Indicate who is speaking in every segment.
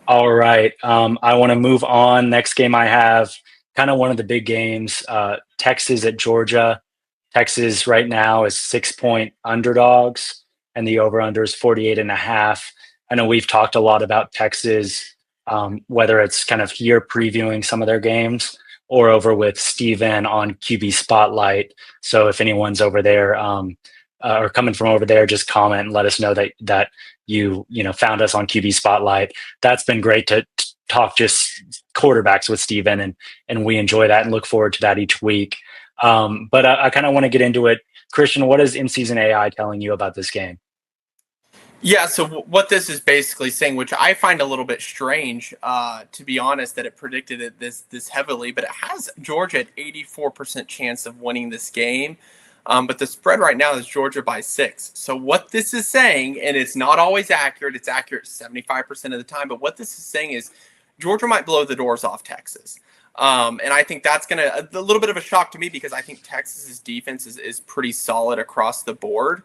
Speaker 1: All right. I want to move on. Next game I have kind of one of the big games. Texas at Georgia. Texas right now is 6-point underdogs, and the over/under is 48 and a half. I know we've talked a lot about Texas, whether it's kind of here previewing some of their games or over with Steven on QB Spotlight. So if anyone's over there or coming from over there, just comment and let us know that you found us on QB Spotlight. That's been great to talk just quarterbacks with Steven, and we enjoy that and look forward to that each week. But I kind of want to get into it. Christian, what is in-season AI telling you about this game?
Speaker 2: Yeah, so what this is basically saying, which I find a little bit strange, to be honest, that it predicted it this heavily, but it has Georgia at 84% chance of winning this game. But the spread right now is Georgia by 6. So what this is saying, and it's not always accurate, it's accurate 75% of the time, but what this is saying is Georgia might blow the doors off Texas. And I think that's going to a little bit of a shock to me because I think Texas's defense is pretty solid across the board.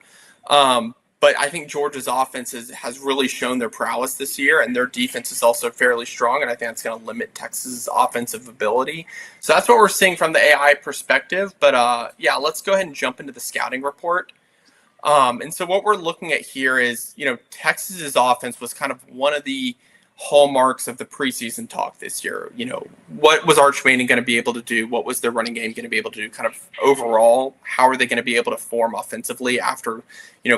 Speaker 2: But I think Georgia's offense has really shown their prowess this year, and their defense is also fairly strong, and I think that's going to limit Texas's offensive ability. So that's what we're seeing from the AI perspective. But yeah, let's go ahead and jump into the scouting report. And so what we're looking at here is, Texas's offense was kind of one of the hallmarks of the preseason talk this year. What was Arch Manning going to be able to do? What was their running game going to be able to do kind of overall? How are they going to be able to form offensively after,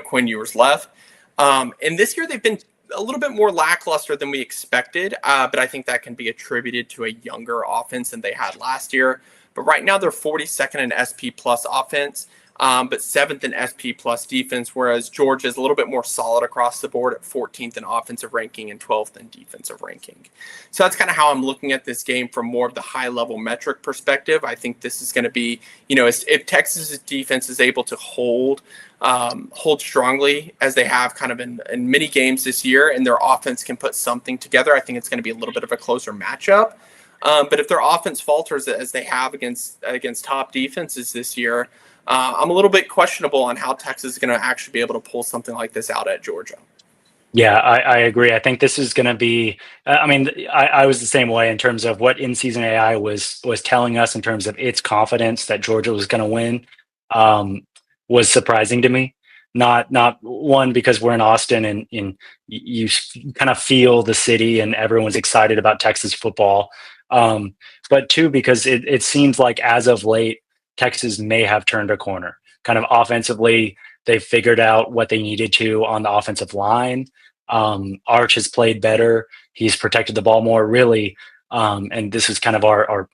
Speaker 2: Quinn Ewers left? And this year they've been a little bit more lackluster than we expected, but I think that can be attributed to a younger offense than they had last year. But right now they're 42nd in SP plus offense, but 7th in SP plus defense, whereas Georgia is a little bit more solid across the board at 14th in offensive ranking and 12th in defensive ranking. So that's kind of how I'm looking at this game from more of the high level metric perspective. I think this is going to be, if Texas's defense is able to hold strongly as they have kind of in many games this year, and their offense can put something together, I think it's going to be a little bit of a closer matchup. But if their offense falters as they have against top defenses this year, I'm a little bit questionable on how Texas is going to actually be able to pull something like this out at Georgia.
Speaker 1: Yeah, I agree. I think this is going to be. I was the same way in terms of what in-season AI was telling us in terms of its confidence that Georgia was going to win. Was surprising to me. Not one because we're in Austin and you kind of feel the city and everyone's excited about Texas football. But two, because it seems like as of late, Texas may have turned a corner. Kind of offensively, they've figured out what they needed to on the offensive line. Arch has played better. He's protected the ball more, really. And this is kind of our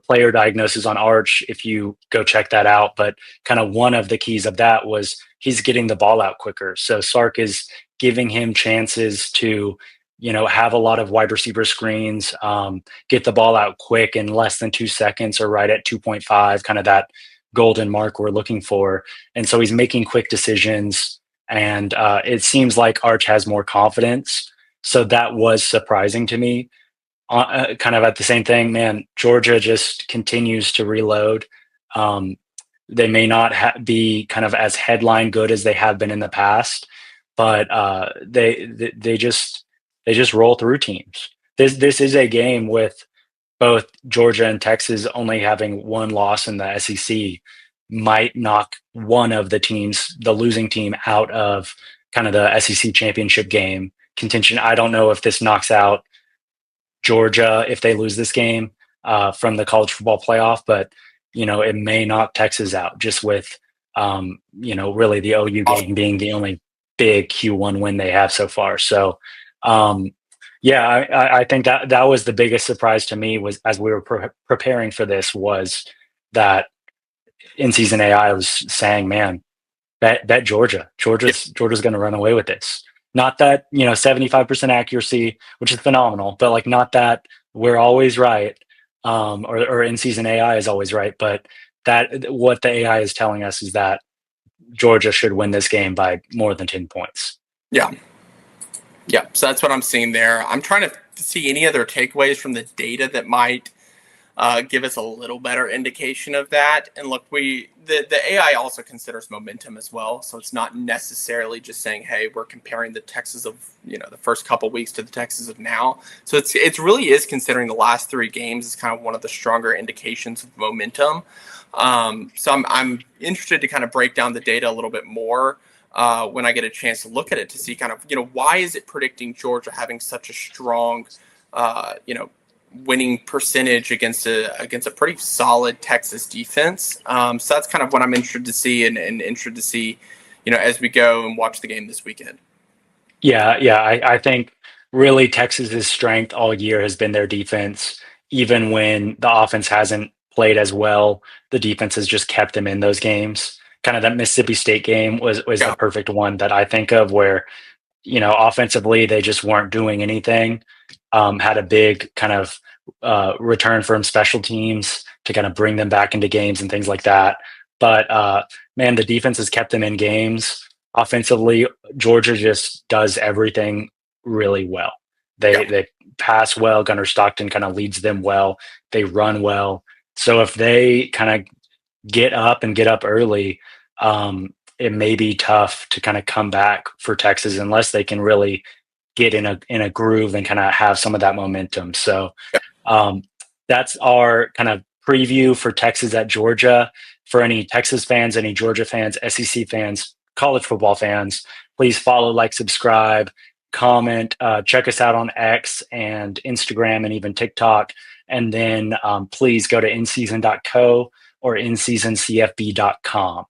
Speaker 1: player diagnosis on Arch, if you go check that out. But kind of one of the keys of that was he's getting the ball out quicker. So Sark is giving him chances to, have a lot of wide receiver screens, get the ball out quick in less than 2 seconds or right at 2.5, kind of that golden mark we're looking for. And so he's making quick decisions, and it seems like Arch has more confidence. So that was surprising to me. Kind of at the same thing, man, Georgia just continues to reload. They may not be kind of as headline good as they have been in the past, but they just roll through teams. This is a game with both Georgia and Texas only having one loss in the SEC might knock one of the teams, the losing team, out of kind of the SEC championship game contention. I don't know if this knocks out Georgia if they lose this game from the college football playoff, but it may knock Texas out just with really the OU game being the only big Q1 win they have so far. So I think that was the biggest surprise to me, was as we were preparing for this, was that in-season AI was saying, man, bet Georgia. Georgia's going to run away with this. Not that, 75% accuracy, which is phenomenal, but like not that we're always right, or in-season AI is always right, but that what the AI is telling us is that Georgia should win this game by more than 10 points.
Speaker 2: Yeah. Yeah. So that's what I'm seeing there. I'm trying to see any other takeaways from the data that might give us a little better indication of that. And look, the AI also considers momentum as well, so it's not necessarily just saying, hey, we're comparing the Texas of the first couple weeks to the Texas of now. So it's really is considering the last 3 games as kind of one of the stronger indications of momentum. So I'm interested to kind of break down the data a little bit more when I get a chance to look at it, to see kind of why is it predicting Georgia having such a strong winning percentage against a pretty solid Texas defense. So that's kind of what I'm interested to see, and interested to see, as we go and watch the game this weekend.
Speaker 1: Yeah. I think really Texas's strength all year has been their defense. Even when the offense hasn't played as well, the defense has just kept them in those games. Kind of that Mississippi State game was the
Speaker 2: Yeah.
Speaker 1: perfect one that I think of, where offensively they just weren't doing anything. Had a big kind of return from special teams to kind of bring them back into games and things like that. But man, the defense has kept them in games. Offensively, Georgia just does everything really well.
Speaker 2: Yeah.
Speaker 1: They pass well. Gunner Stockton kind of leads them well. They run well. So if they kind of get up early, it may be tough to kind of come back for Texas unless they can really get in a groove and kind of have some of that momentum. So that's our kind of preview for Texas at Georgia. For any Texas fans, any Georgia fans, SEC fans, college football fans, please follow, like, subscribe, comment, check us out on X and Instagram and even TikTok. And then please go to inseason.co or inseasoncfb.com.